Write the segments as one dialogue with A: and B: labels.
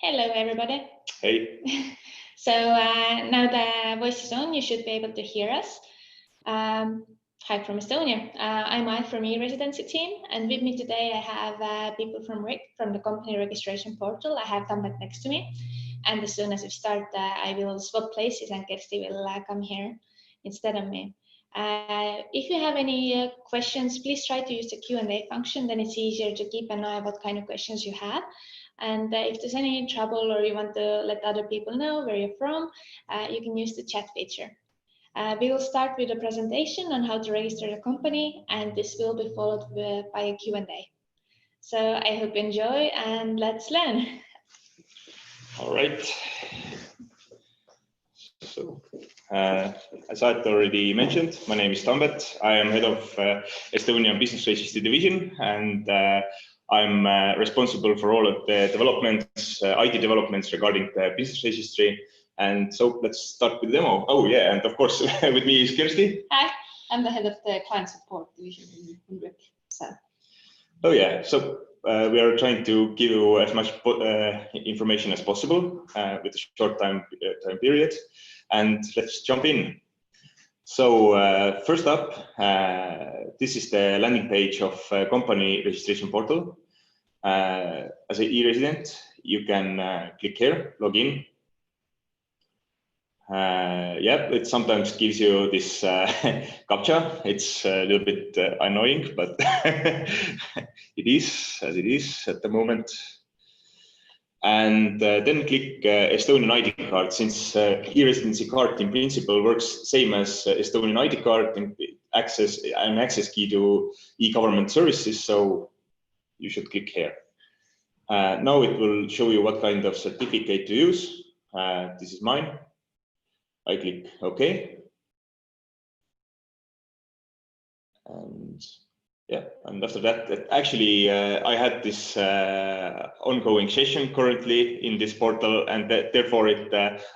A: Hello, everybody.
B: Hey.
A: So now the voice is on, you should be able to hear us. Hi from Estonia. I'm Mai from e-residency team, and with me today I have people from RIC, from the company registration portal. I have Tambet next to me, and as soon as we start, I will swap places and Kersti will come here instead of me. If you have any questions, please try to use the Q&A function, then it's easier to keep an eye on what kind of questions you have. And if there's any trouble or you want to let other people know where you're from, you can use the chat feature. We will start with a presentation on how to register a company, and this will be followed by a Q&A. So I hope you enjoy, and let's learn.
B: All right. So, as I already mentioned, my name is Tambet. I am head of Estonian Business Registry division, and I'm responsible for all of the developments, IT developments regarding the business registry. And so let's start with the demo. Oh yeah, and of course with me is Kersti.
C: Hi, I'm the head of the client support division in RIC.
B: Oh yeah, so we are trying to give you as much information as possible with a short time period. And let's jump in. So first up, this is the landing page of company registration portal. As an e-resident, you can click here, log in. Yeah, it sometimes gives you this captcha. It's a little bit annoying, but it is as it is at the moment. And then click Estonian ID card, since e-residency card in principle works same as Estonian ID card and an access key to e-government services. So you should click here. Now it will show you what kind of certificate to use. This is mine. I click OK. And yeah, and after that, actually, I had this ongoing session currently in this portal, and therefore it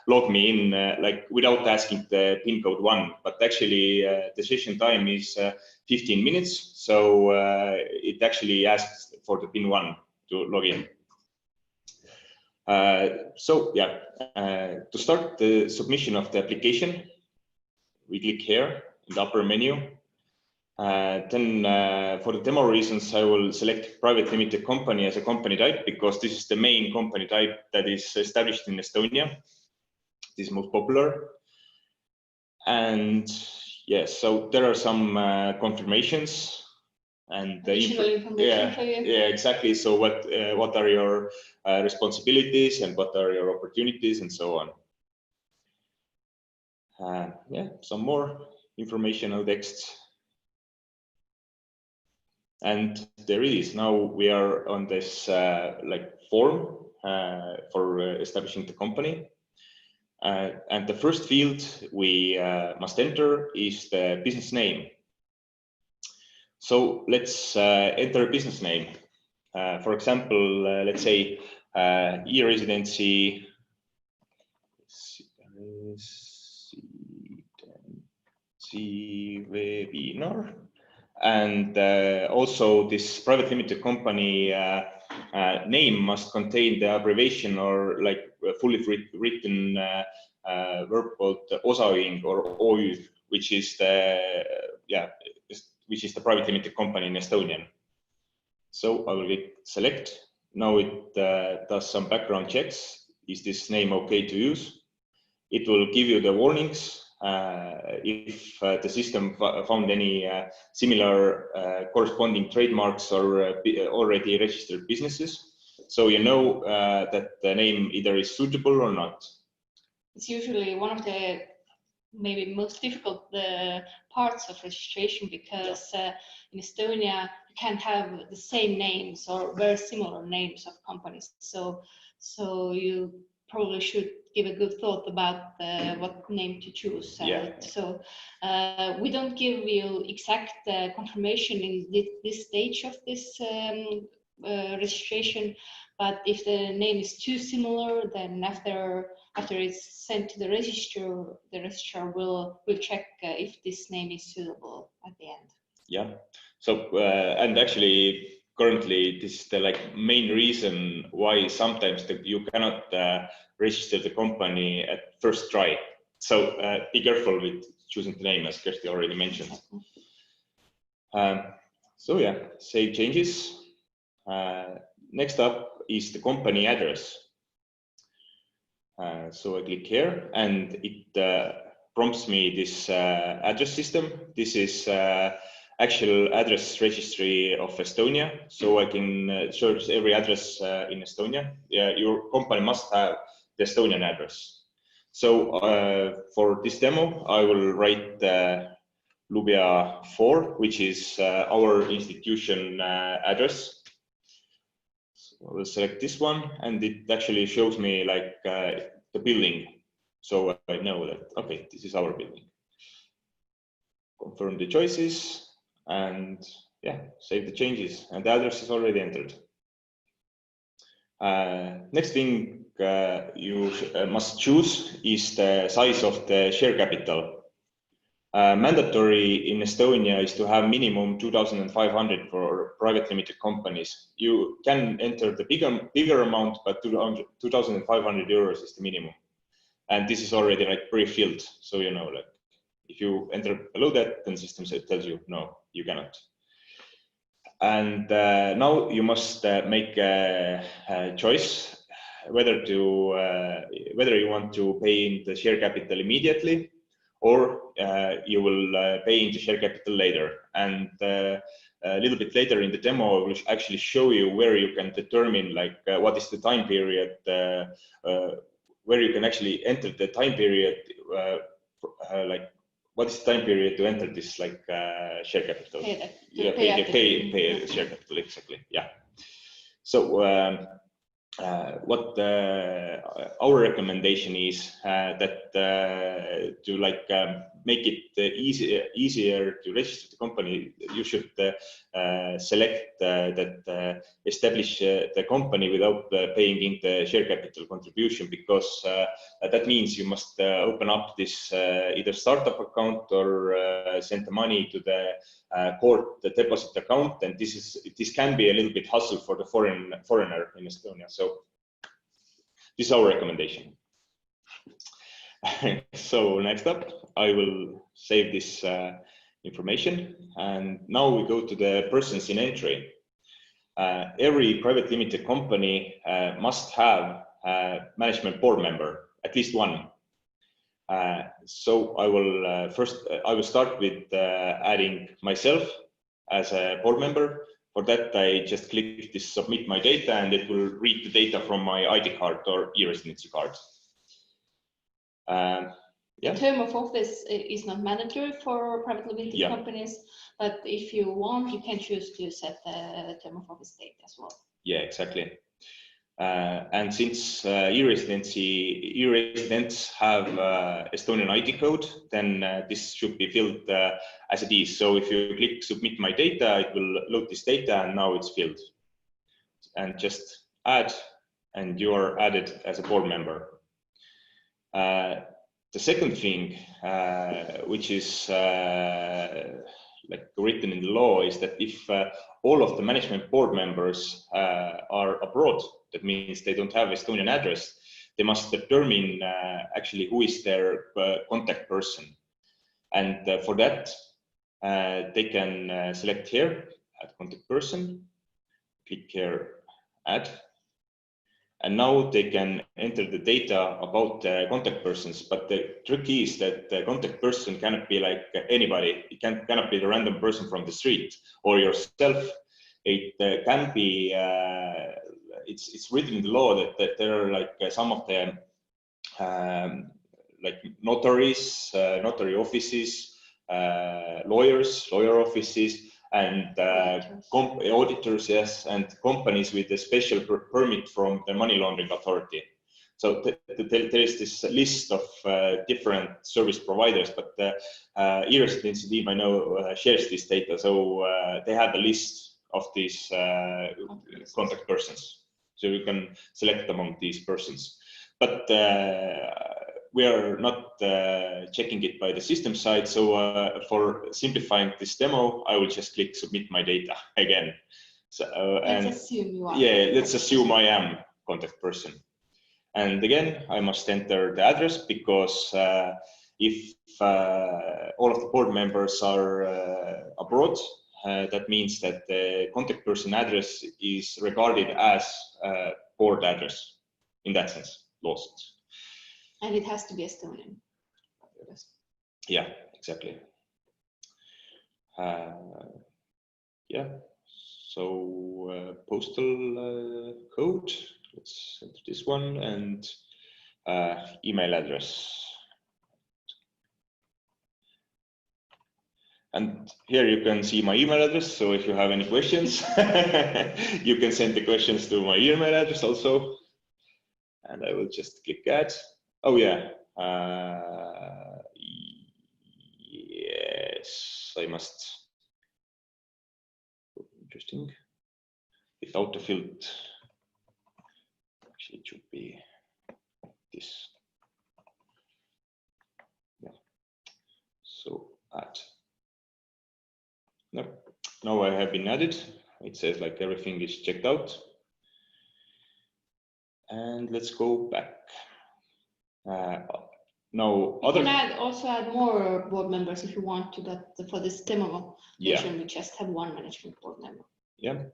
B: logged me in like without asking the PIN code 1. But actually, the session time is 15 minutes, so it actually asks for the PIN 1 to log in. So yeah, to start the submission of the application, we click here in the upper menu. Then for the demo reasons, I will select private limited company as a company type, because this is the main company type that is established in Estonia. This is most popular. And yes, so there are some confirmations and
C: additional information for you.
B: Yeah, exactly. So what are your responsibilities and what are your opportunities and so on. Yeah, some more informational text. And there it is. Now we are on this like form for establishing the company. And the first field we must enter is the business name. So let's enter a business name. For example, let's say e-residency webinar. And also this private limited company name must contain the abbreviation or like a fully written verb called osaühing or OÜ, which is the private limited company in Estonian. So I will click select. Now it does some background checks. Is this name okay to use? It will give you the warnings if the system found any similar corresponding trademarks or already registered businesses. So you know that the name either is suitable or not.
C: It's usually one of the maybe most difficult parts of registration, because in Estonia you can't have the same names or very similar names of companies. So you probably should give a good thought about what name to choose. So we don't give you exact confirmation in this stage of this registration, but if the name is too similar, then after it's sent to the registrar will check if this name is suitable at the end.
B: Yeah. So and actually currently this is the main reason why sometimes you cannot register the company at first try. So be careful with choosing the name, as Kersti already mentioned. So yeah, save changes. Next up is the company address. So I click here and it prompts me this address system. This is actual address registry of Estonia. So I can search every address in Estonia. Your company must have the Estonian address. So for this demo, I will write Lubja 4, which is our institution address. So I will select this one, and it actually shows me the building. So I know that, okay, this is our building. Confirm the choices, and yeah, save the changes, and the address is already entered. Next thing you must choose is the size of the share capital. Mandatory in Estonia is to have minimum 2,500 for private limited companies. You can enter the bigger amount, but 2,500 euros is the minimum. And this is already pre-filled. So, you know, if you enter below that, then system tells you, no, you cannot. And now you must make a choice whether you want to pay in the share capital immediately, or you will pay into share capital later. And a little bit later in the demo, I will actually show you where you can determine what is the time period, where you can actually enter the time period, what is the time period to enter this share capital? Pay share capital, exactly. Yeah. So what our recommendation is that to make it easier to register the company, you should select that establish the company without paying in the share capital contribution, because that means you must open up this either startup account or send the money to the court the deposit account, and this can be a little bit hassle for the foreigner in Estonia. So this is our recommendation. So next up, I will save this information, and now we go to the persons in entry. Every private limited company must have a management board member, at least one. So I will start with adding myself as a board member. For that, I just click this submit my data, and it will read the data from my ID card or e-residency card.
C: The term of office is not mandatory for private limited companies, but if you want, you can choose to set the term of office date as well.
B: Yeah, exactly. And since e-residents have Estonian ID code, then this should be filled as it is. So if you click submit my data, it will load this data, and now it's filled. And just add, and you are added as a board member. The second thing, which is written in the law, is that if all of the management board members are abroad, that means they don't have Estonian address, they must determine actually who is their contact person. And for that, they can select here, add contact person, click here, add. And now they can enter the data about contact persons, but the trick is that the contact person cannot be like anybody. It cannot be the random person from the street or yourself. It can be, it's written in the law that there are some of the notaries, notary offices, lawyer offices, and auditors, yes, and companies with a special permit from the money laundering authority. So there is this list of different service providers, but the e-residency team, I know, shares this data. So they have a list of these contact persons. So you can select among these persons. But we are not checking it by the system side. So for simplifying this demo, I will just click submit my data again. So,
C: let's assume you are.
B: Yeah, let's assume I am contact person. And again, I must enter the address because if all of the board members are abroad, that means that the contact person address is regarded as a board address in that sense, law sense.
C: And it has to be Estonian.
B: Yeah, exactly. Yeah, so postal code, let's enter this one, and email address. And here you can see my email address, so if you have any questions, you can send the questions to my email address also. And I will just click add. Oh yeah, yes, I must. Interesting. With autofilled, actually it should be this. Yeah. So add. No, now I have been added. It says like everything is checked out. And let's go back. Now,
C: You can also add more board members if you want to, but for this demo version, we just have one management board member.
B: Yeah,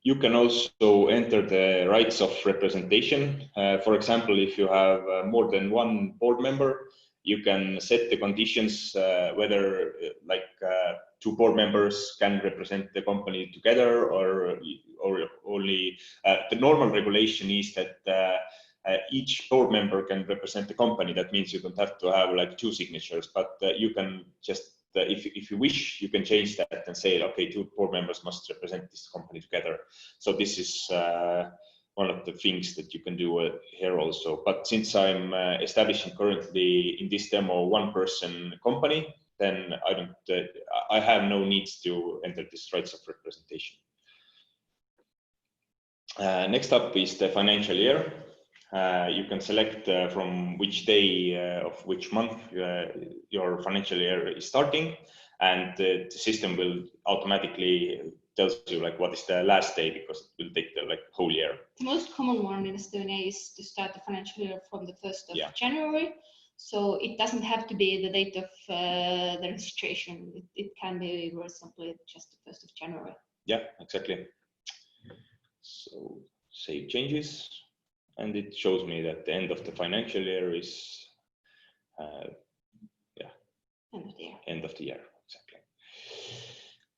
B: you can also enter the rights of representation. For example, if you have more than one board member, you can set the conditions whether like 2 board members can represent the company together, or only the normal regulation is that each board member can represent the company. That means you don't have to have like 2 signatures, but you can just, if you wish, you can change that and say, okay, 2 board members must represent this company together. So this is one of the things that you can do here also. But since I'm establishing currently in this demo 1-person company, then I have no needs to enter this rights of representation. Next up is the financial year. You can select from which day of which month your financial year is starting, and the system will automatically tells you like what is the last day, because it will take the like whole year.
C: The most common one in Estonia is to start the financial year from the 1st of January. So it doesn't have to be the date of the registration. It can be very simply just the 1st of January.
B: Yeah, exactly. So save changes, and it shows me that the end of the financial year is end of the year, exactly.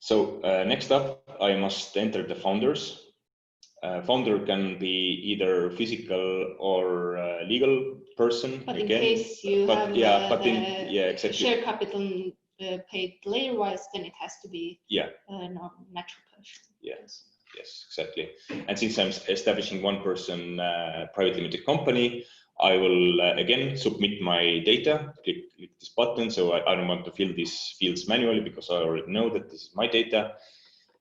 B: So next up, I must enter the founders. Founder can be either physical or legal person.
C: But
B: again.
C: In case you have
B: exactly.
C: share capital paid later-wise, then it has to be natural person.
B: Yes, exactly. And since I'm establishing 1-person private limited company, I will again submit my data. Click this button. So I don't want to fill these fields manually because I already know that this is my data.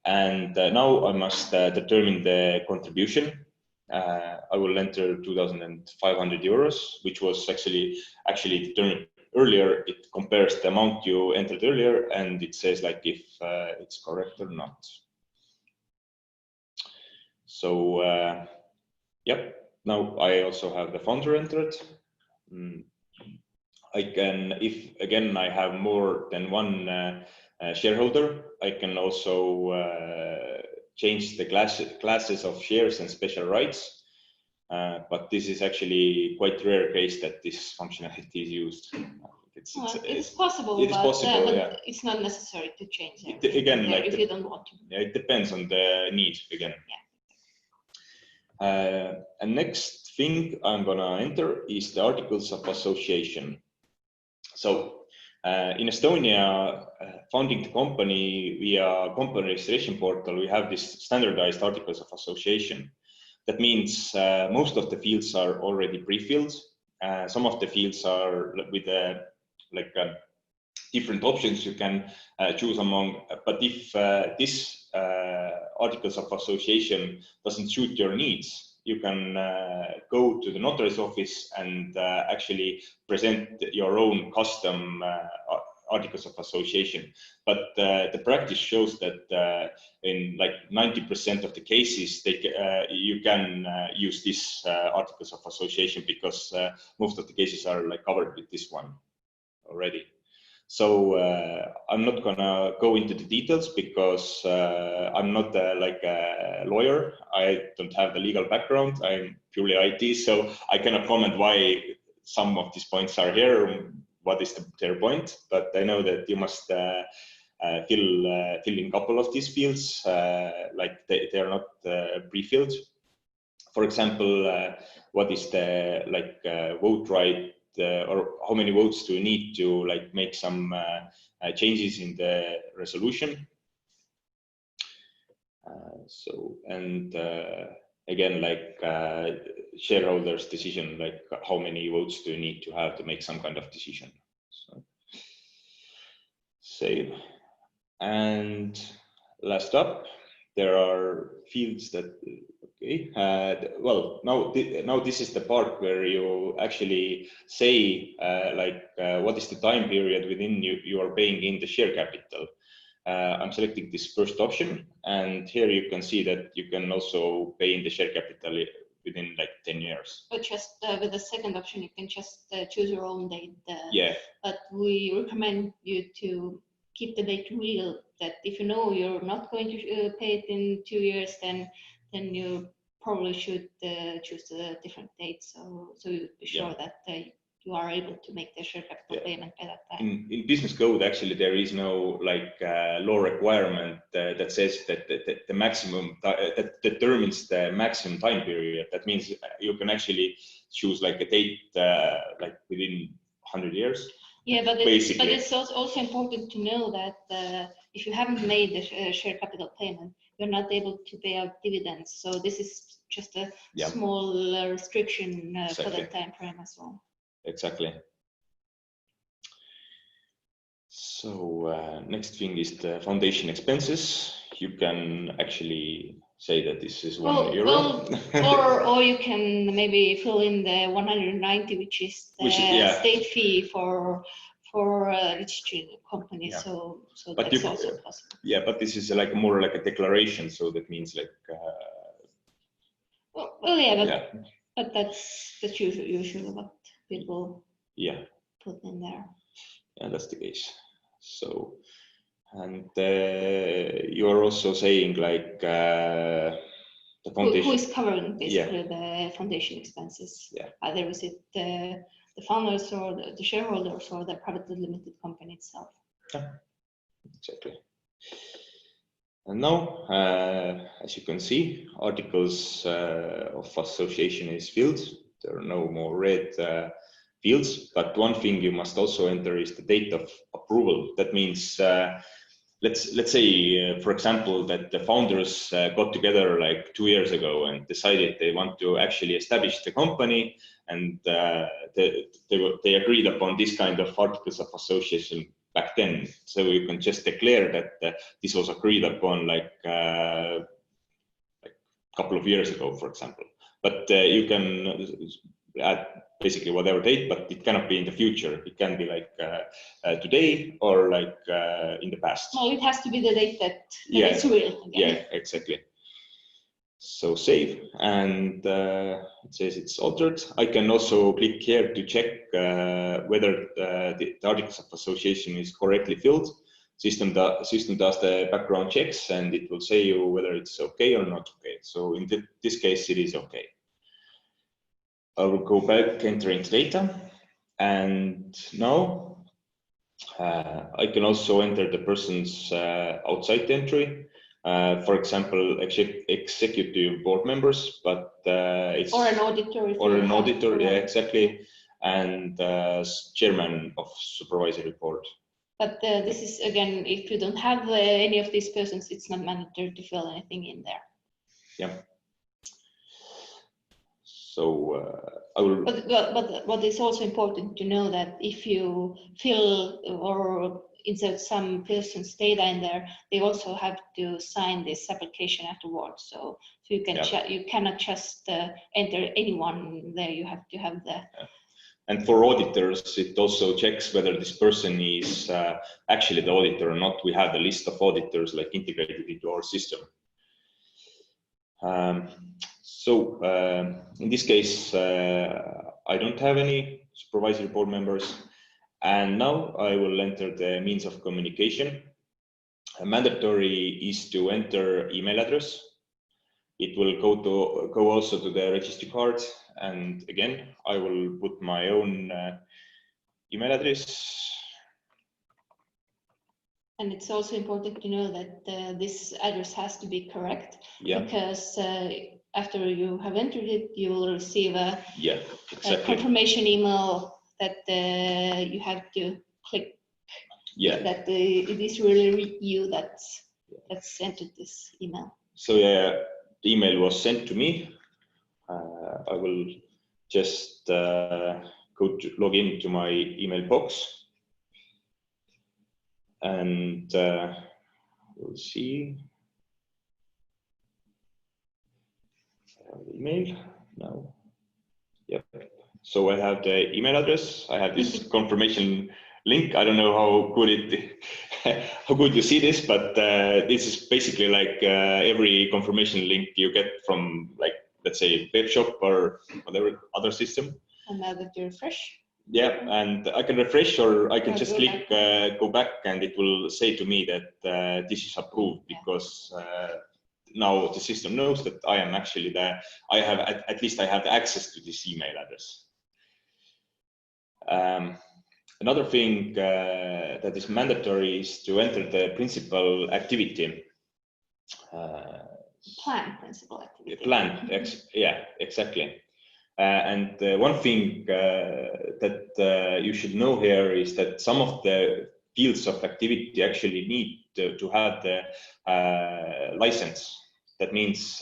B: And now I must determine the contribution. I will enter 2,500 euros, which was actually determined earlier. It compares the amount you entered earlier, and it says like if it's correct or not. So yep. Now I also have the founder entered. I can, if again I have more than 1 shareholder, I can also change the classes of shares and special rights. But this is actually quite rare case that this functionality is used.
C: It is possible.
B: It is possible,
C: but it's not necessary to change
B: it. Again, like
C: if you don't want to.
B: Yeah, it depends on the need again. And next thing I'm gonna enter is the articles of association. So in Estonia, founding the company via company registration portal, we have this standardized articles of association. That means most of the fields are already pre-filled. Some of the fields are with different options you can choose among. But if this articles of association doesn't suit your needs, you can go to the notary's office and actually present your own custom articles of association. But the practice shows that in like 90% of the cases, you can use these articles of association because most of the cases are like covered with this one already. So I'm not gonna go into the details because I'm not like a lawyer. I don't have the legal background. I'm purely IT, so I cannot comment why some of these points are here. What is their point? But I know that you must fill in a couple of these fields, like they are not pre-filled. For example, what is the like vote right? Or how many votes do you need to like make some changes in the resolution? Again, like shareholders' decision, like how many votes do you need to have to make some kind of decision? So, save. And last up, there are fields that. Okay. Well, now this is the part where you actually say what is the time period within you are paying in the share capital. I'm selecting this first option, and here you can see that you can also pay in the share capital within like 10 years.
C: But just with the second option, you can just choose your own date.
B: Yeah.
C: But we recommend you to keep the date real. That if you know you're not going to pay it in 2 years, then you probably should choose a different date. So you be sure that you are able to make the share capital payment by that time.
B: In business code, actually, there is no like law requirement that says that the maximum that determines the maximum time period. That means you can actually choose like a date like within 100 years.
C: Yeah, but it's also important to know that if you haven't made the share capital payment, you're not able to pay out dividends. So this is just a small restriction for that time frame as well.
B: Exactly. So next thing is the foundation expenses. You can actually say that this is €1.
C: Or you can maybe fill in the 190, which is the state fee for registering a company.
B: Yeah.
C: So that's also possible.
B: Yeah, but this is like more like a declaration. So that means like.
C: But that's usually what people put in there.
B: Yeah, that's the case. So, and you are also saying like the foundation.
C: Who is covering basically the foundation expenses?
B: Yeah.
C: Either is it the founders or the shareholders or the privately limited company itself?
B: Yeah, exactly. And now, as you can see, articles of association is filled. There are no more red fields, but one thing you must also enter is the date of approval. That means, let's say, for example, that the founders got together like 2 years ago and decided they want to actually establish the company, and they agreed upon this kind of articles of association back then. So you can just declare that this was agreed upon like a couple of years ago, for example. But you can add basically whatever date, but it cannot be in the future. It can be like today or like in the past.
C: Well, it has to be the date that it's real. Again.
B: Yeah, exactly. So save, and it says it's altered. I can also click here to check whether the articles of association is correctly filled. System does the background checks, and it will say you whether it's okay or not okay. So in this case, it is okay. I will go back, entering data, and now I can also enter the person's outside entry. For example, executive board members, but it's
C: or an auditor.
B: Or an auditor, yeah, exactly, and chairman of supervisory board.
C: But this is again, if you don't have any of these persons, it's not mandatory to fill anything in there.
B: Yeah. So I will.
C: But what is also important to know that if you fill or insert some person's data in there, they also have to sign this application afterwards. So you can you cannot just enter anyone there. You have to have the
B: And for auditors, it also checks whether this person is actually the auditor or not. We have a list of auditors like integrated into our system. So in this case, I don't have any supervisory board members. And now I will enter the means of communication. Mandatory is to enter email address. It will go also to the registry card. And again, I will put my own email address.
C: And it's also important to know that this address has to be correct, because after you have entered it, you will receive a confirmation email that you have to click that it is really you that's entered this email.
B: So the email was sent to me. I will just log into my email box. And we'll see. Email now. Yep. So I have the email address. I have this confirmation link. I don't know how good you see this, but this is basically like every confirmation link you get from, like, let's say, web shop or whatever other system.
C: And now that you refresh.
B: Yeah, and I can refresh, or I can just click go back, and it will say to me that this is approved, because now the system knows that I am actually at least I have the access to this email address. Another thing that is mandatory is to enter the principal activity.
C: Planned principal activity.
B: Planned, yeah, exactly. And one thing that you should know here is that some of the fields of activity actually need to have the license. That means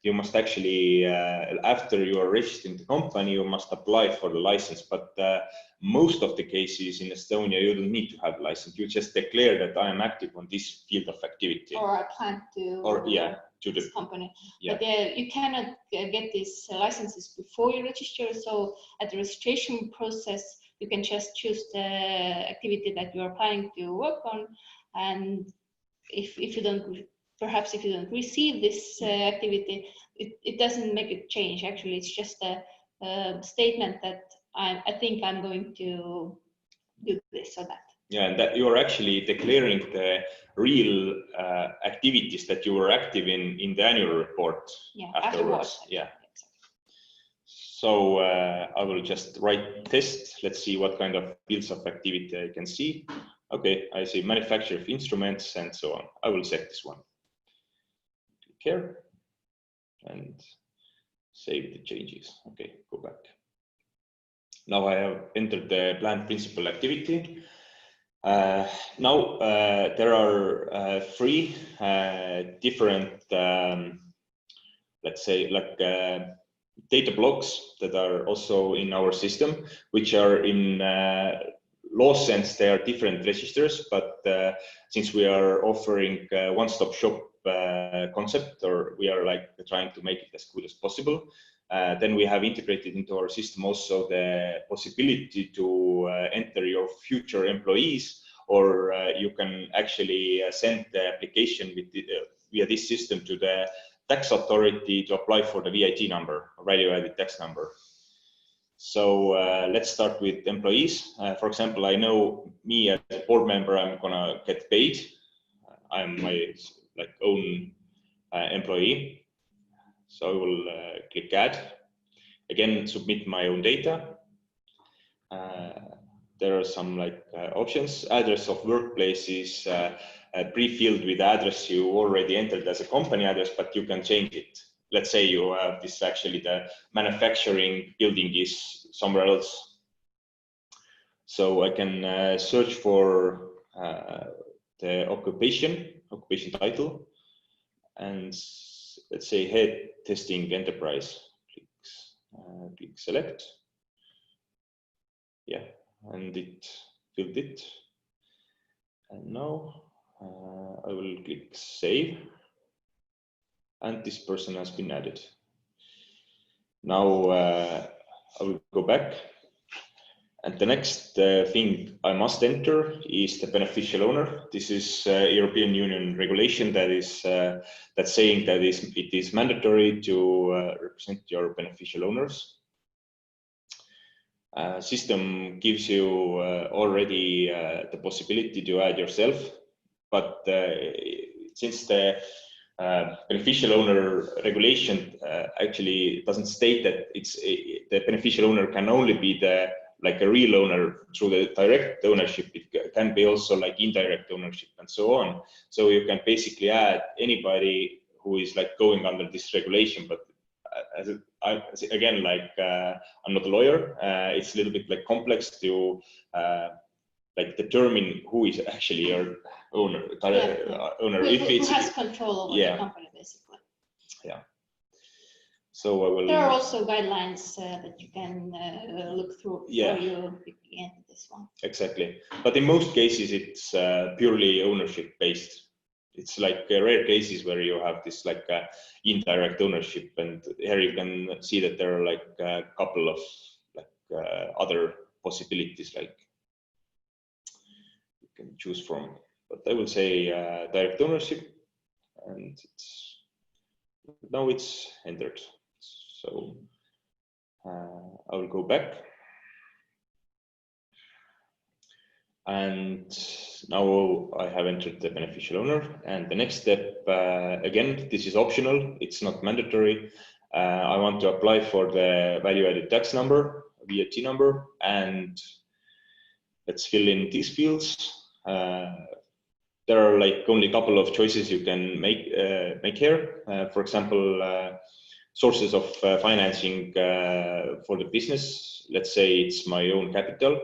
B: you must actually, after you are registering the company, you must apply for the license. But most of the cases in Estonia, you don't need to have a license. You just declare that I am active on this field of activity.
C: Or I plan to. To this company. But you cannot get these licenses before you register. So at the registration process, you can just choose the activity that you are planning to work on. And if you don't, perhaps if you don't receive this activity, it doesn't make a change. Actually, it's just a statement that I think I'm going to do this or that.
B: Yeah, and that you are actually declaring the real activities that you were active in the annual report afterwards. Yeah. So I will just write test. Let's see what kind of fields of activity I can see. Okay, I see manufacture of instruments and so on. I will set this one. Click here and save the changes. Okay, go back. Now I have entered the planned principal activity. Now there are three different, let's say, like data blocks that are also in our system, which are in law sense, they are different registers, but since we are offering one-stop shop concept, or we are like trying to make it as good as possible, then we have integrated into our system also the possibility to enter your future employees, or you can actually send the application with via this system to the tax authority to apply for the VAT number, or value-added tax number. So let's start with employees. For example, I know me as a board member, I'm gonna get paid. I'm my own employee. So I will click add. Again, submit my own data. There are some options. Address of workplace is pre-filled with address you already entered as a company address, but you can change it. Let's say you have this, actually the manufacturing building is somewhere else. So I can search for the occupation title, and let's say head testing enterprise. Click select. Yeah, and it filled it. And now I will click save. And this person has been added. Now I will go back And the next thing I must enter is the beneficial owner. This is European Union regulation that is that's saying that it is mandatory to represent your beneficial owners. System gives you already the possibility to add yourself, but since the beneficial owner regulation actually doesn't state that the beneficial owner can only be like a real owner through the direct ownership, it can be also like indirect ownership and so on. So you can basically add anybody who is like going under this regulation, but again, like I'm not a lawyer, it's a little bit like complex to like determine who is actually your owner.
C: Who has control over the company, basically.
B: Yeah. So I will.
C: There are also guidelines that you can look through before you begin this one.
B: Exactly, but in most cases it's purely ownership based. It's like rare cases where you have this like indirect ownership, and here you can see that there are like a couple of like other possibilities like you can choose from. But I will say direct ownership, and now it's entered. So I will go back. And now I have entered the beneficial owner, and the next step, again, this is optional, it's not mandatory. I want to apply for the value-added tax number, VAT number, and let's fill in these fields. There are like only a couple of choices you can make here. For example, sources of financing for the business. Let's say it's my own capital.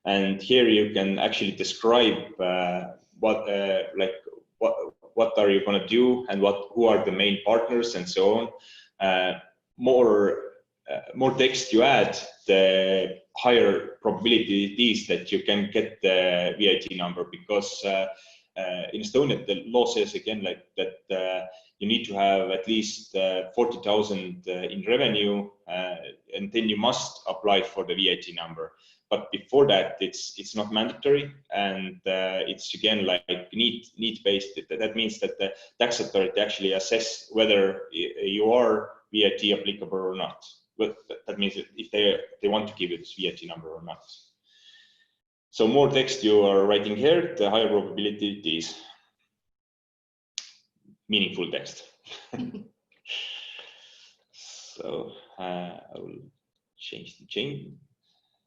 B: And here you can actually describe what are you going to do and who are the main partners and so on. More text you add, the higher probability it is that you can get the VAT number, because in Estonia the law says again like that you need to have at least 40,000 in revenue, and then you must apply for the VAT number. But before that, it's not mandatory, and it's again like need based. That means that the tax authority actually assess whether you are VAT applicable or not. But that means that if they want to give you this VAT number or not. So more text you are writing here, the higher probability it is. Meaningful text. So I will change the chain.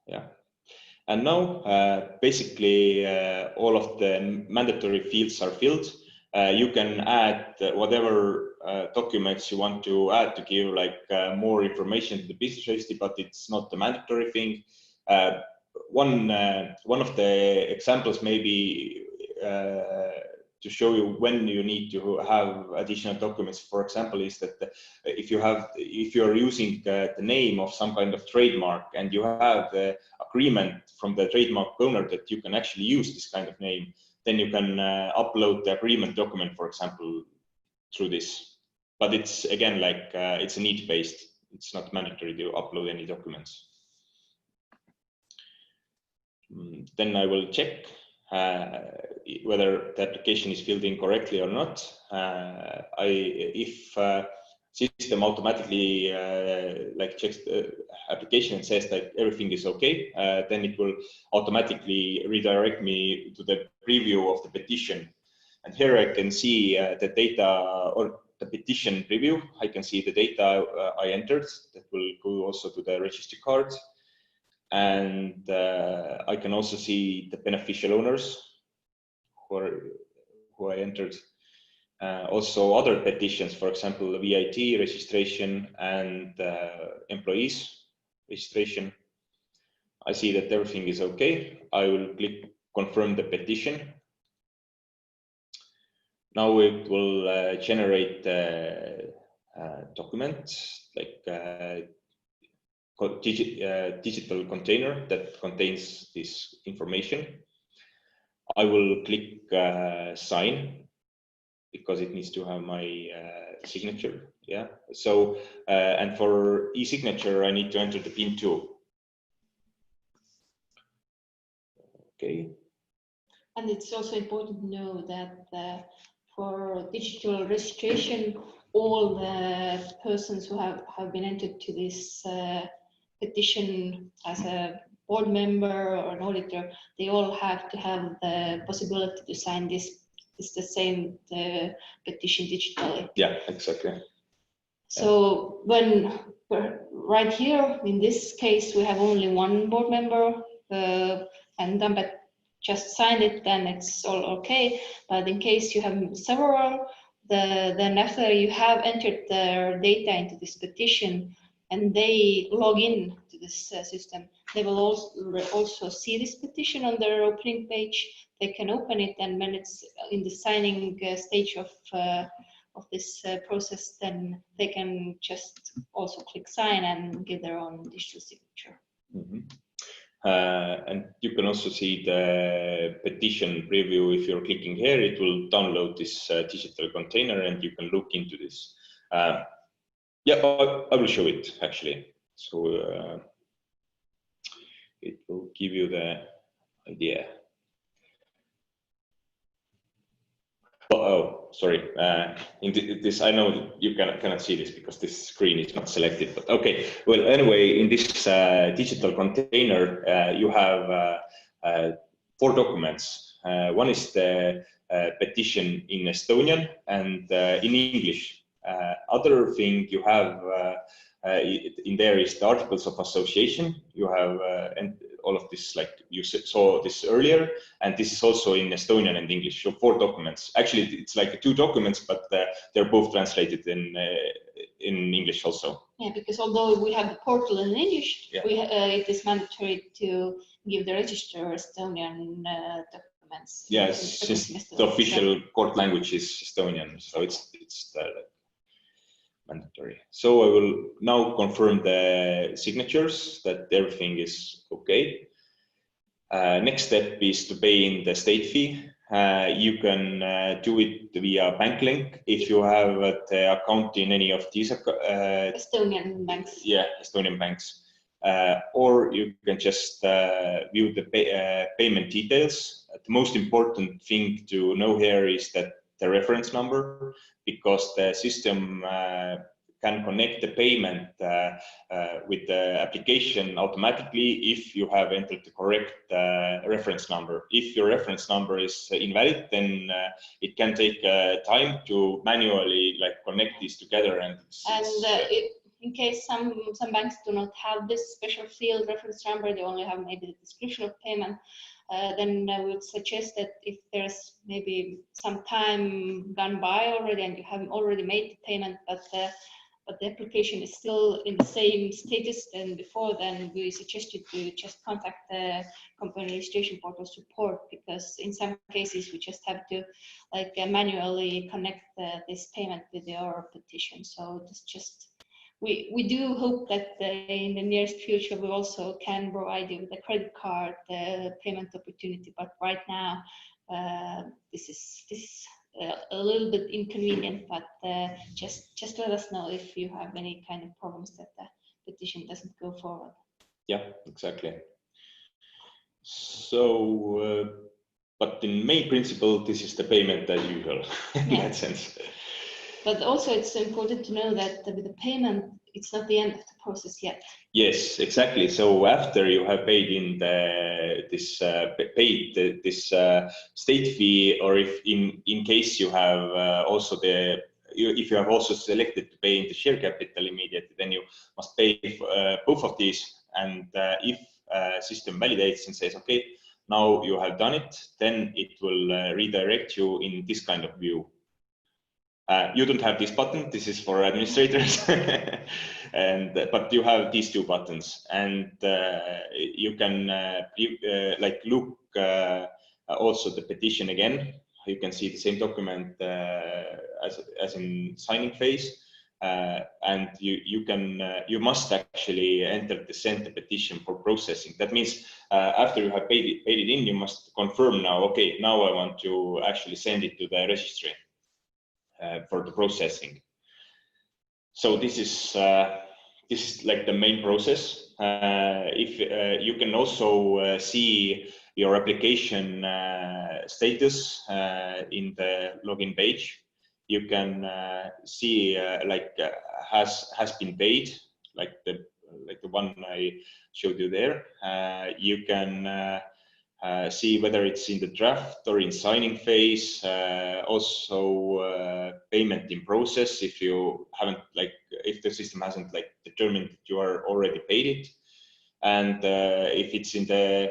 B: Yeah. And now, basically, all of the mandatory fields are filled. You can add whatever documents you want to add to give like more information to the business registry, but it's not the mandatory thing. One of the examples maybe to show you when you need to have additional documents, for example, is that if you're using the name of some kind of trademark and you have the agreement from the trademark owner that you can actually use this kind of name, then you can upload the agreement document, for example, through this. But it's again like it's a need-based. It's not mandatory to upload any documents. Then I will check whether the application is filled in correctly or not. If system automatically like checks the application and says that everything is okay, then it will automatically redirect me to the preview of the petition. And here I can see the data or the petition preview. I can see the data I entered that will go also to the registry card. And I can also see the beneficial owners who I entered. Also other petitions, for example, VAT registration and employees registration. I see that everything is okay. I will click confirm the petition. Now it will generate a document like digital container that contains this information. I will click sign because it needs to have my signature. Yeah. So and for e-signature, I need to enter the PIN too. Okay.
C: And it's also important to know that for digital registration, all the persons who have been entered to this petition as a board member or an auditor, they all have to have the possibility to sign this the same petition digitally.
B: Yeah, exactly.
C: So when right here in this case we have only one board member and Tambet just signed it, then it's all okay. But in case you have several, then after you have entered their data into this petition and they log in to this system, they will also see this petition on their opening page. They can open it, and when it's in the signing stage of this process, then they can just also click sign and give their own digital signature.
B: Mm-hmm. And you can also see the petition preview. If you're clicking here, it will download this digital container and you can look into this. Yeah, I will show it actually. So it will give you the idea. Oh, sorry. In this, I know you cannot see this because this screen is not selected. But okay. Well, anyway, in this digital container, you have 4 documents. One is the petition in Estonian and in English. Other thing you have in there is the articles of association. You have and all of this, like you saw this earlier, and this is also in Estonian and English. So 4 documents. Actually, it's like 2 documents, but they're both translated in English also.
C: Yeah, because although we have the portal in English,
B: yeah.
C: It is mandatory to give the register Estonian documents.
B: Yes, just the official court language is Estonian, so it's mandatory. So I will now confirm the signatures that everything is okay. Next step is to pay in the state fee. You can do it via bank link if you have the account in any of these
C: Estonian banks.
B: Yeah, Estonian banks. Or you can just view the payment details. The most important thing to know here is that the reference number, because the system can connect the payment with the application automatically if you have entered the correct reference number. If your reference number is invalid, then it can take time to manually connect these together. And
C: in case some banks do not have this special field reference number, they only have maybe the description of payment, then I would suggest that if there's maybe some time gone by already and you haven't already made the payment, but the application is still in the same status than before, then we suggest you to just contact the company registration portal support, because in some cases we just have to manually connect this payment with your petition. So it's just we do hope that in the nearest future we also can provide you with a credit card payment opportunity, but right now this is a little bit inconvenient, but just let us know if you have any kind of problems that the petition doesn't go forward.
B: Yeah, exactly. So but in main principle, this is the payment as usual in that sense.
C: But also it's important to know that with the payment, it's not the end of the process yet.
B: Yes, exactly. So after you have paid in this state fee, or if in case you have also if you have also selected to pay in the share capital immediately, then you must pay both of these. And if system validates and says, okay, now you have done it, then it will redirect you in this kind of view. You don't have this button. This is for administrators, but you have these 2 buttons, and you can look also the petition again. You can see the same document as in signing phase, and you must actually enter the send the petition for processing. That means after you have paid it in, you must confirm now. Okay, now I want to actually send it to the registry for the processing. So this is like the main process. If you can also see your application status in the login page. You can see has been paid, like the one I showed you there. You can see whether it's in the draft or in signing phase. Also payment in process if you haven't if the system hasn't determined that you are already paid it, and if it's in the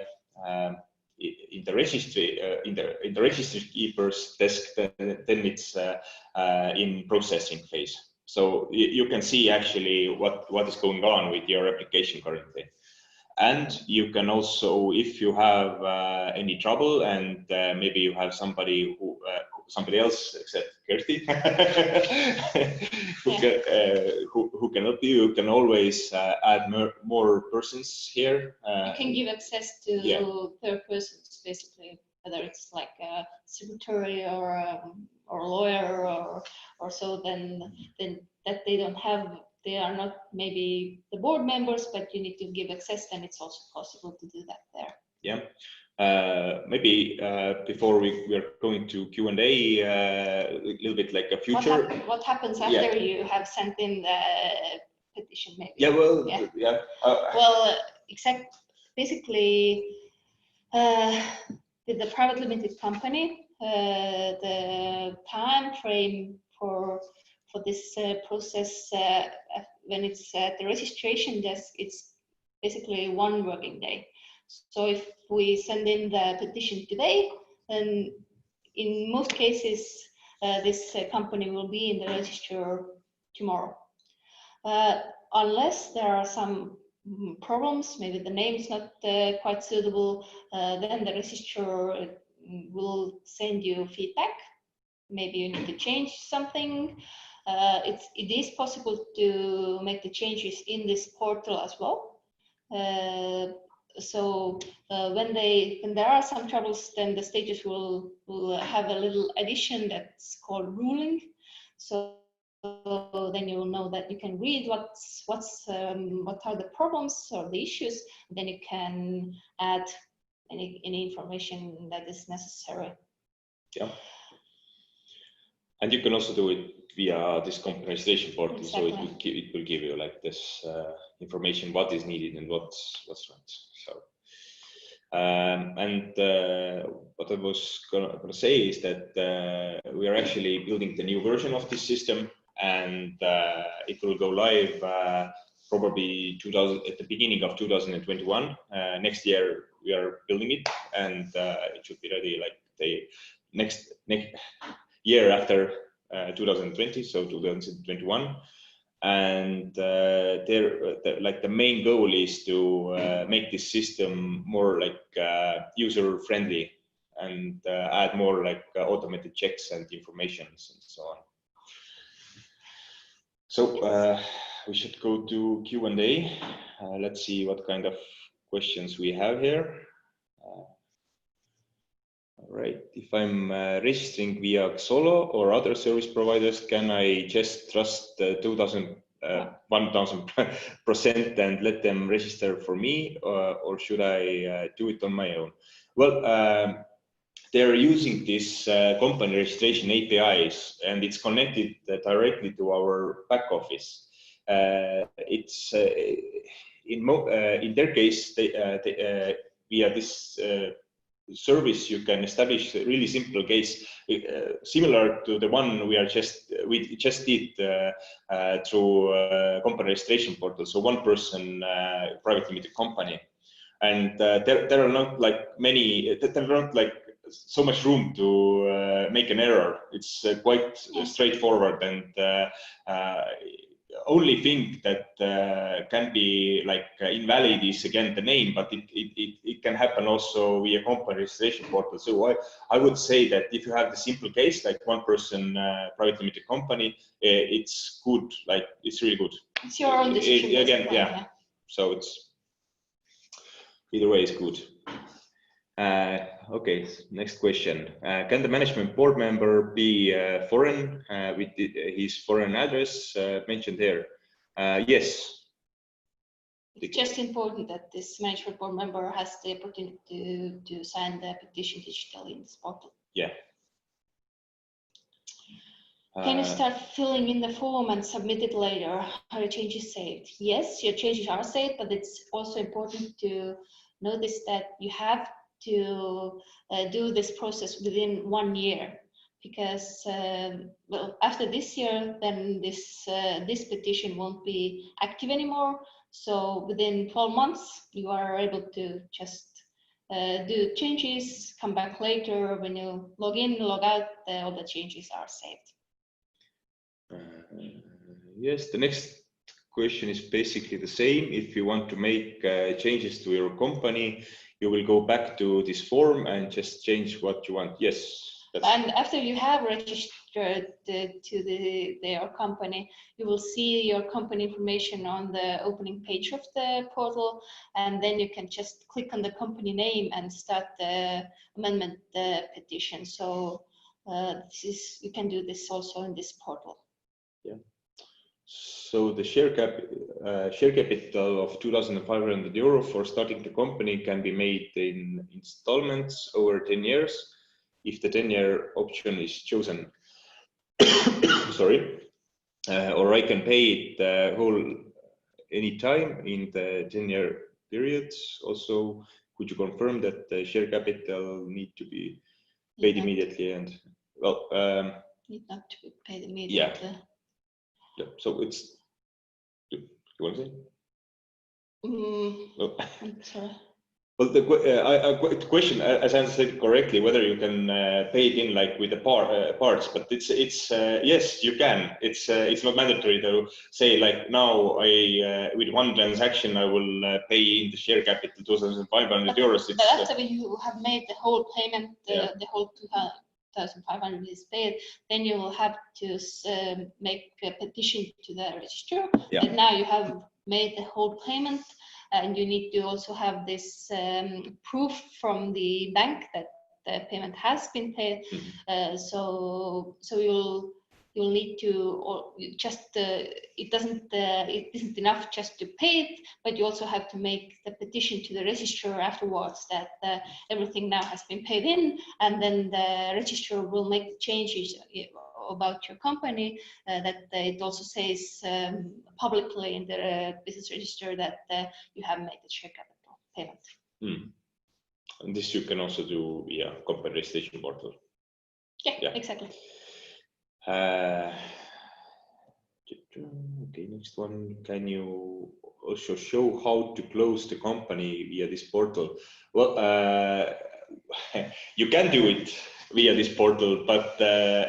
B: registry in the registry keeper's desk, then it's in processing phase. So you can see actually what is going on with your application currently. And you can also, if you have any trouble, and maybe you have somebody else except Kersti who can help you, you can always add more persons here.
C: You can give access to third persons, basically, whether it's like a secretary or a lawyer or so. Then that they are not maybe the board members, but you need to give access, and it's also possible to do that there.
B: Yeah. Maybe before we are going to Q&A, a little bit like a future.
C: What happens after you have sent in the petition, maybe?
B: Yeah, well,
C: well, basically, with the private limited company, the time frame for this process, when it's at the registration desk, it's basically 1 working day. So if we send in the petition today, then in most cases, this company will be in the register tomorrow. Unless there are some problems, maybe the name is not quite suitable, then the registrar will send you feedback. Maybe you need to change something. It is possible to make the changes in this portal as well. So when there are some troubles, then the stages will have a little addition that's called ruling. So then you will know that you can read what are the problems or the issues. Then you can add any information that is necessary.
B: Yeah. And you can also do it via this company registration portal.
C: Exactly.
B: So it will give you like this information, what is needed and what's right. So what I was gonna say is that we are actually building the new version of this system, and it will go live probably at the beginning of 2021. Next year we are building it, and it should be ready like the next year after 2020, so 2021. And the main goal is to make this system more like user friendly, and add more like automated checks and informations and so on. So we should go to Q&A. Let's see what kind of questions we have here. All right, if I'm registering via Xolo or other service providers, can I just trust 1000% and let them register for me, or should I do it on my own? Well, they're using this company registration APIs, and it's connected directly to our back office. It's in their case, via this service, you can establish a really simple case similar to the one we just did through company registration portal. So 1 person private limited company, and there are not like so much room to make an error. It's quite straightforward, and only thing that can be like invalid is again the name, but it can happen also via company registration portal. So I would say that if you have the simple case, like 1 person private limited company, it's good, like it's really good.
C: It's your own decision.
B: Again, yeah. So it's either way is good. Okay, next question. Can the management board member be foreign with his foreign address mentioned there? Yes.
C: It's just important that this management board member has the opportunity to sign the petition digitally in this portal.
B: Yeah.
C: Can you start filling in the form and submit it later? Are your changes saved? Yes, your changes are saved, but it's also important to notice that you have to do this process within 1 year, because well, after this year, then this petition won't be active anymore. So within 12 months, you are able to just do changes, come back later. When you log in, log out, all the changes are saved.
B: Yes, the next question is basically the same. If you want to make changes to your company, you will go back to this form and just change what you want. Yes.
C: And after you have registered to your company, you will see your company information on the opening page of the portal, and then you can just click on the company name and start the amendment petition. So you can do this also in this portal.
B: Yeah. So the share capital of 2,500 euro for starting the company can be made in installments over 10 years if the 10-year option is chosen. Sorry. Or I can pay it whole anytime in the 10-year period. Also, could you confirm that the share capital need to be paid immediately? And well,
C: need not to be paid immediately.
B: Yeah. Yeah, so it's. You want to say?
C: Oh. I'm sorry.
B: Well, the question, as I said correctly, whether you can pay it in like with the parts, but it's yes, you can. It's not mandatory to say like now with one transaction I will pay in the share capital 2,500 euros.
C: But after you have made the whole payment, the whole 2,500 is paid, then you will have to make a petition to the registrar.
B: Yeah.
C: And now you have made the whole payment, and you need to also have this proof from the bank that the payment has been paid.
B: Mm-hmm.
C: So you'll need to, or just it isn't enough just to pay it, but you also have to make the petition to the registrar afterwards that everything now has been paid in, and then the registrar will make the changes about your company, that it also says publicly in the business register that you have made the share capital payment.
B: And this you can also do via company registration portal.
C: Yeah, exactly.
B: Okay, next one. Can you also show how to close the company via this portal? Well, you can do it via this portal, but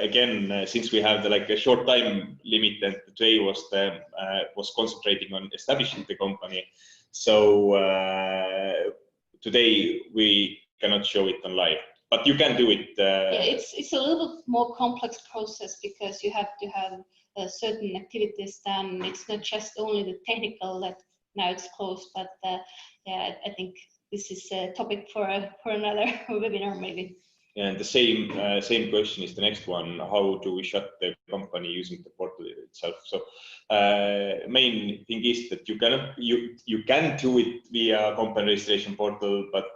B: again, since we have like a short time limit, and today was concentrating on establishing the company, so today we cannot show it on live. But you can do it.
C: Yeah, it's a little bit more complex process because you have to have certain activities done. It's not just only the technical that now it's closed, but yeah, I think this is a topic for another webinar maybe.
B: And the same question is the next one. How do we shut the company using the portal itself? So main thing is that you can do it via company registration portal, but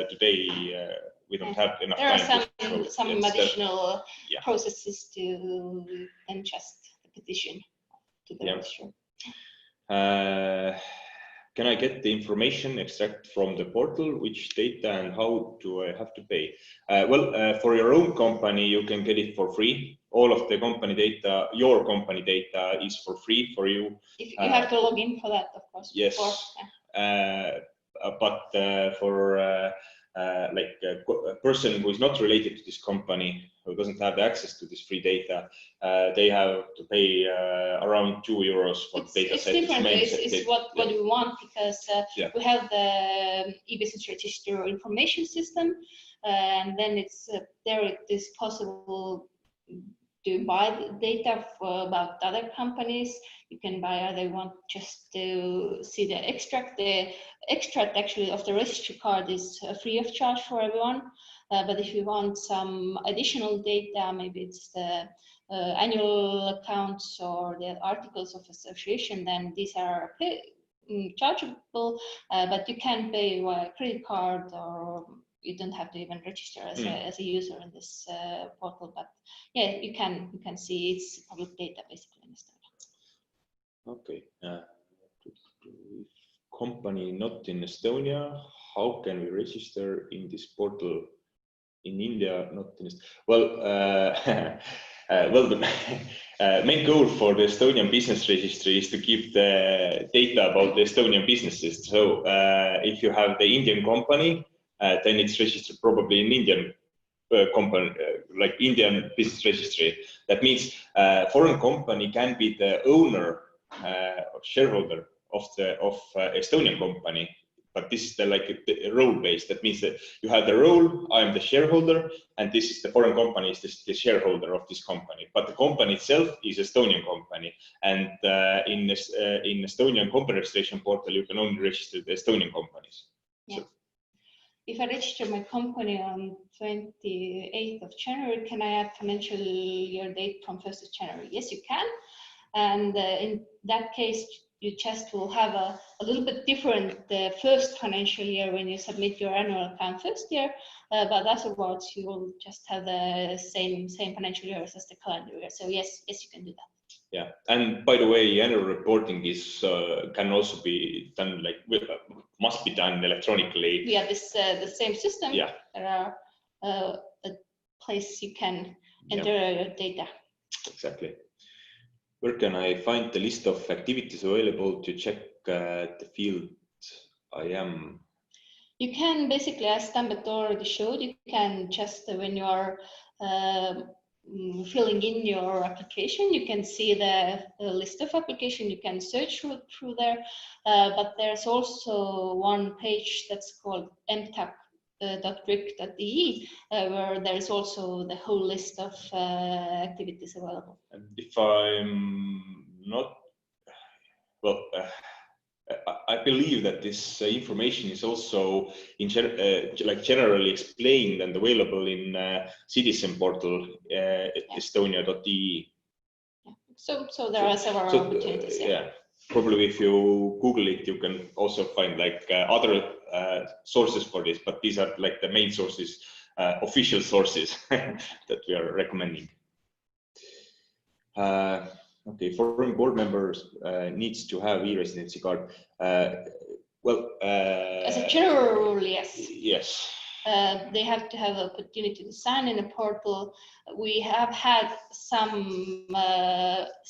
B: today we don't have enough time.
C: There are some additional processes to then just the petition to the registrar.
B: Can I get the information extract from the portal? Which data and how do I have to pay? Well, for your own company, you can get it for free. All of the company data, your company data, is for free for you.
C: If you have to log in for that, of course.
B: Yes. But for like a person who is not related to this company, who doesn't have access to this free data, they have to pay around €2 for data set.
C: It's different. It's what we want, because we have the e-business register information system, and then it's there. It is possible to buy the data about other companies. You can buy either want just to see the extract. The extract actually of the registry card is free of charge for everyone. But if you want some additional data, maybe it's the annual accounts or the articles of association, then these are chargeable, but you can pay via credit card, or you don't have to even register as a user in this portal. But yeah, you can see it's public data basically in Estonia.
B: Okay. Company not in Estonia, how can we register in this portal in India? Not in well, well, the main goal for the Estonian Business Registry is to keep the data about the Estonian businesses. So if you have the Indian company, then it's registered probably in Indian company, like Indian Business Registry. That means foreign company can be the owner or shareholder of Estonian company, but this is the role based. That means that you have the role, I am the shareholder, and this is the foreign company is the shareholder of this company. But the company itself is Estonian company, and in Estonian company registration portal, you can only register the Estonian companies.
C: Yeah. So, if I register my company on 28th of January, can I add financial year date from 1st of January? Yes, you can. And in that case, you just will have a little bit different first financial year when you submit your annual account first year, but afterwards you will just have the same financial years as the calendar year. So yes, you can do that.
B: Yeah, and by the way, annual reporting is can also be done must be done electronically.
C: Yeah, this the same system.
B: Yeah,
C: there are a place you can enter your data.
B: Exactly. Where can I find the list of activities available to check the field I am?
C: You can basically, as Tambet already showed, you can just when you are filling in your application, you can see the list of application. You can search through there, but there's also one page that's called mtac.ric.ee where there's also the whole list of activities available.
B: And if I'm not well, I believe that this information is also generally explained and available in citizen portal estonia.ee.
C: So there are several opportunities.
B: Yeah, probably if you Google it, you can also find other sources for this, but these are the main sources, official sources that we are recommending. Okay, foreign board members needs to have e-residency card.
C: As a general rule, yes.
B: Yes.
C: They have to have the opportunity to sign in a portal. We have had some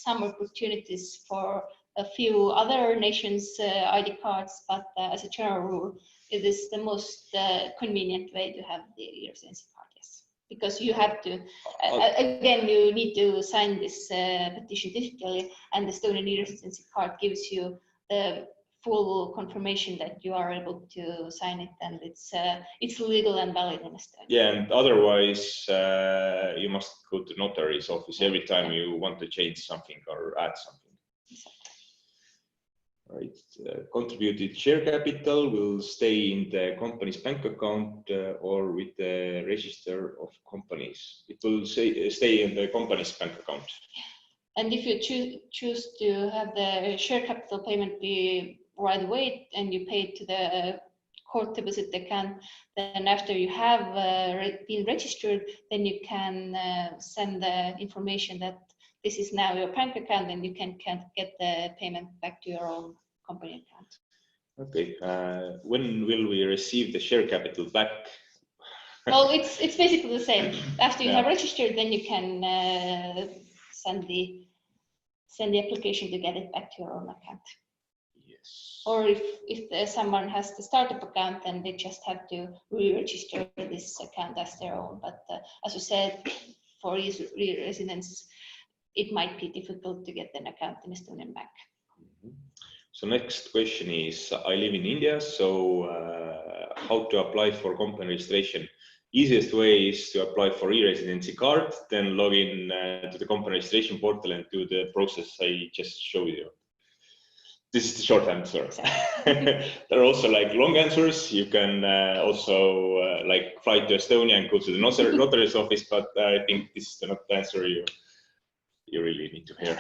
C: opportunities for a few other nations' ID cards, but as a general rule, it is the most convenient way to have the e-residency card. Yes, because you have to again, you need to sign this petition digitally, and the Estonian e-residency card gives you the full confirmation that you are able to sign it, and it's legal and valid in Estonia.
B: Yeah, and otherwise you must go to notary's office every time you want to change something or add something. Right. Contributed share capital will stay in the company's bank account or with the register of companies. It will stay in the company's bank account.
C: And if you choose to have the share capital payment be right away and you pay to the court deposit account, then after you have been registered, then you can send the information that this is now your bank account, and you can get the payment back to your own company account.
B: Okay. When will we receive the share capital back?
C: Well, it's basically the same. After you have registered, then you can send the application to get it back to your own account.
B: Yes.
C: Or if someone has the startup account, then they just have to re-register this account as their own. But as you said, for residents, it might be difficult to get an account in Estonian bank.
B: So next question is, I live in India, so how to apply for company registration? Easiest way is to apply for e-residency card, then log in to the company registration portal and do the process I just showed you. This is the short answer. There are also long answers. You can also fly to Estonia and go to the notary's office, but I think this is not the answer you really need to hear.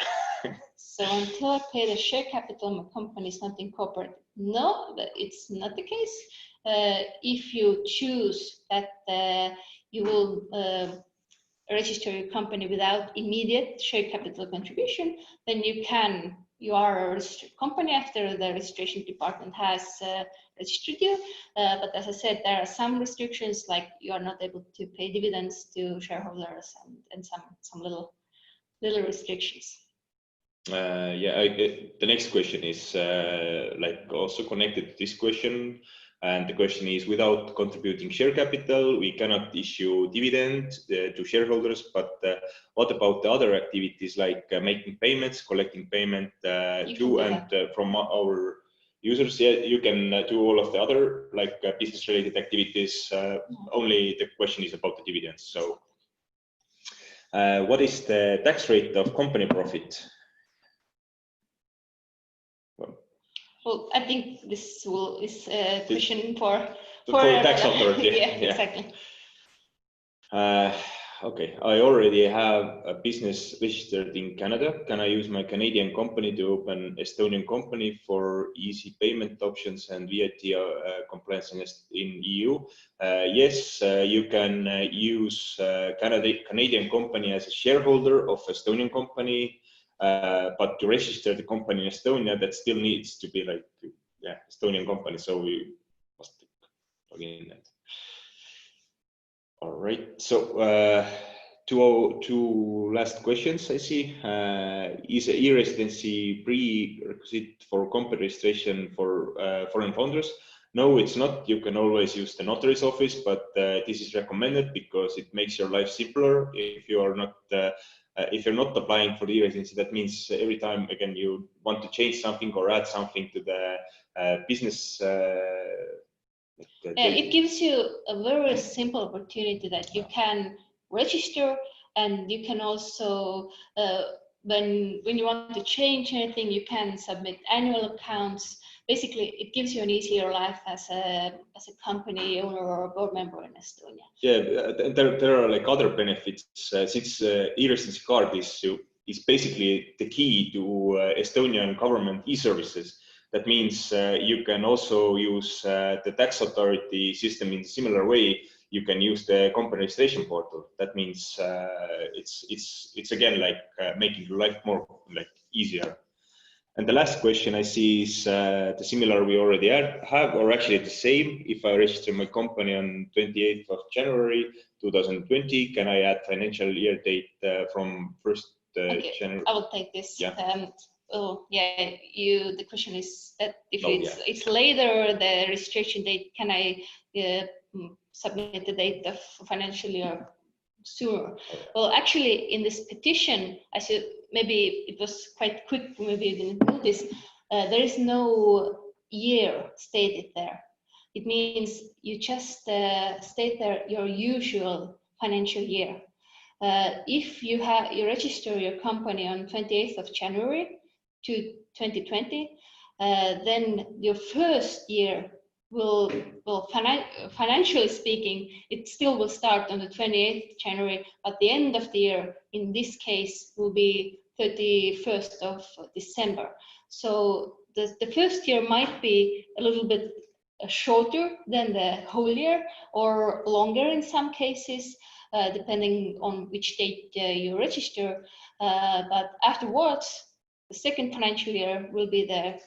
C: So until I pay the share capital, my company is not incorporated. No, it's not the case. If you choose that you will register your company without immediate share capital contribution, then you are a registered company after the registration department has registered you. But as I said, there are some restrictions, like you are not able to pay dividends to shareholders and some little restrictions.
B: The next question is like also connected to this question. And the question is, without contributing share capital, we cannot issue dividend to shareholders. But what about the other activities like making payments, collecting payment to and from our users? Yeah, you can do all of the other like business-related activities. Only the question is about the dividends. So, what is the tax rate of company profit?
C: Well, I think this is a question for
B: tax authority.
C: Yeah, exactly.
B: Okay, I already have a business registered in Canada. Can I use my Canadian company to open Estonian company for easy payment options and VAT compliance in EU? Yes, you can use Canadian company as a shareholder of Estonian company. But to register the company in Estonia, that still needs to be like, Estonian company. So we must log in that. All right. So two last questions I see. Is e-residency prerequisite for company registration for foreign founders? No, it's not. You can always use the notary's office, but this is recommended because it makes your life simpler. If you are not if you're not applying for the e-residency, that means every time again you want to change something or add something to the business.
C: It gives you a very simple opportunity that you can register, and you can also when you want to change anything, you can submit annual accounts. Basically, it gives you an easier life as a company owner or a board member in Estonia.
B: Yeah, there are like other benefits since e-residency card is basically the key to Estonian government e-services. That means you can also use the tax authority system in a similar way. You can use the company registration portal. That means it's again like making your life more like easier. And the last question I see is the similar we already have, or actually the same. If I register my company on 28th of January 2020, can I add financial year date from 1st January?
C: I will take this.
B: Yeah.
C: The question is that if it's later the registration date, can I submit the date of financial year sooner? Well, actually, in this petition, maybe it was quite quick, maybe you didn't notice, there is no year stated there. It means you just state there your usual financial year. If you register your company on 28th of January to 2020, then your first year will, financially speaking, it still will start on the 28th January, but the end of the year, in this case, will be 31st of December. So the first year might be a little bit shorter than the whole year, or longer in some cases, depending on which date you register. But afterwards, the second financial year will be the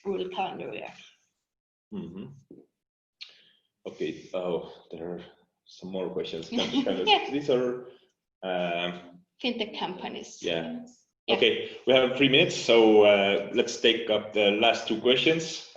C: real calendar year.
B: Mm-hmm. Okay. Oh, there are some more questions. These are
C: fintech companies.
B: Yeah. Okay, we have 3 minutes, so let's take up the last 2 questions.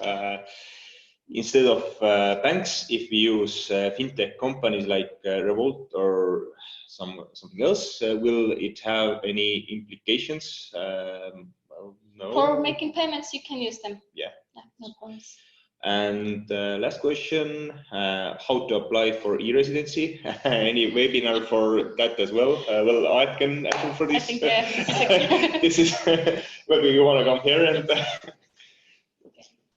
B: Instead of banks, if we use fintech companies like Revolt or something else, will it have any implications? Well, no.
C: For making payments, you can use them.
B: Yeah.
C: No problems.
B: And last question, how to apply for e-residency? Any webinar for that as well? Well, I can answer for this.
C: I think
B: this is whether you want to come here and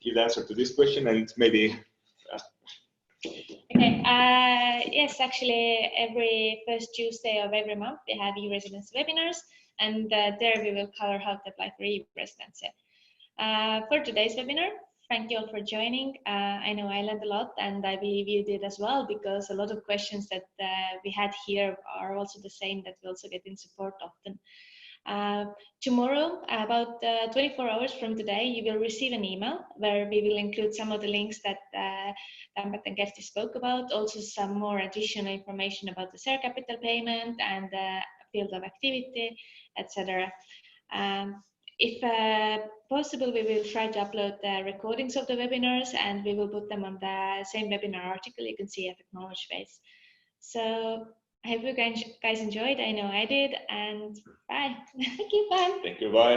B: give the answer to this question, and maybe.
A: Okay. Yes, actually, every first Tuesday of every month we have e-residence webinars, and there we will cover how to apply for e-residency. For today's webinar, thank you all for joining. I know I learned a lot, and I believe you did as well, because a lot of questions that we had here are also the same that we also get in support often. Tomorrow, about 24 hours from today, you will receive an email where we will include some of the links that Tambet and Kersti spoke about, also some more additional information about the share capital payment and the field of activity, etc. If possible, we will try to upload the recordings of the webinars, and we will put them on the same webinar article you can see at the knowledge base. So I hope you guys enjoyed. I know I did, and bye. Thank you, bye.
B: Thank you, bye.